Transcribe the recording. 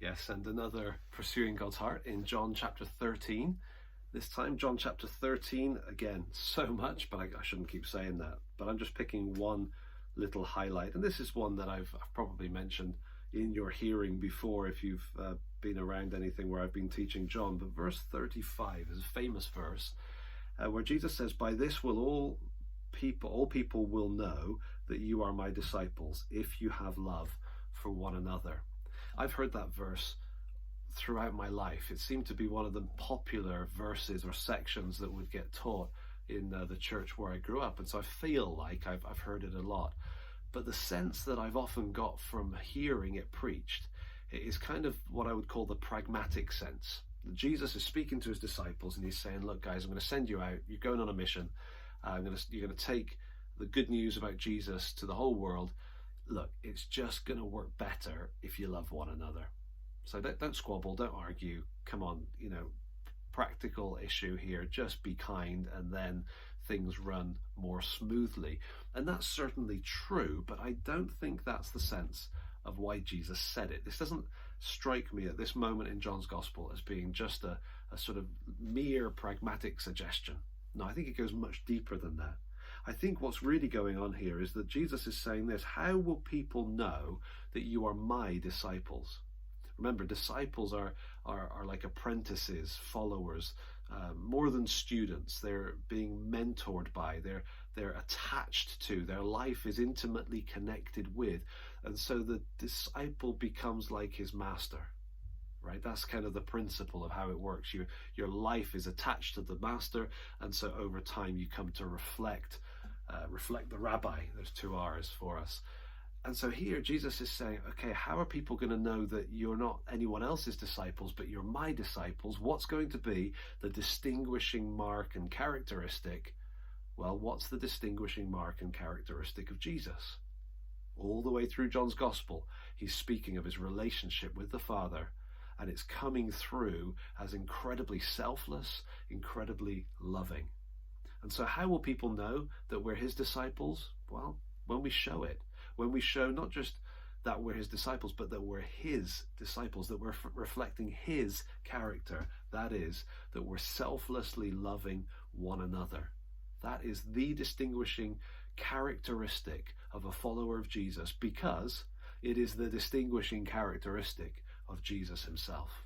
Yes, and another Pursuing God's Heart in John chapter 13. This time, John chapter 13, again, so much, but I shouldn't keep saying that. But I'm just picking one little highlight. And this is one that I've probably mentioned in your hearing before if you've been around anything where I've been teaching John. But verse 35 is a famous verse where Jesus says, "By this will all people will know that you are my disciples if you have love for one another." I've heard that verse throughout my life. It seemed to be one of the popular verses or sections that would get taught in the church where I grew up, and so I feel like I've heard it a lot. But the sense that I've often got from hearing it preached is kind of what I would call the pragmatic sense. Jesus is speaking to his disciples and he's saying, look guys, I'm going to send you out, you're going on a mission, you're going to take the good news about Jesus to the whole world. Look, it's just going to work better if you love one another. So don't squabble, don't argue, come on, practical issue here, just be kind and then things run more smoothly. And that's certainly true, but I don't think that's the sense of why Jesus said it. This doesn't strike me at this moment in John's Gospel as being just a sort of mere pragmatic suggestion. No, I think it goes much deeper than that. I think what's really going on here is that Jesus is saying this: how will people know that you are my disciples? Remember, disciples are like apprentices, followers, more than students. They're being mentored by, they're attached to, their life is intimately connected with. And so the disciple becomes like his master, right? That's kind of the principle of how it works. Your life is attached to the master, and so over time you come to reflect the rabbi. There's 2 R's for us. And so here Jesus is saying, okay, how are people going to know that you're not anyone else's disciples, but you're my disciples? What's going to be the distinguishing mark and characteristic? Well, what's the distinguishing mark and characteristic of Jesus? All the way through John's Gospel, he's speaking of his relationship with the Father, and it's coming through as incredibly selfless, incredibly loving. And so how will people know that we're his disciples? Well, when we show it. When we show not just that we're his disciples, but that we're his disciples, that we're reflecting his character. That is, that we're selflessly loving one another. That is the distinguishing characteristic of a follower of Jesus, because it is the distinguishing characteristic of Jesus himself.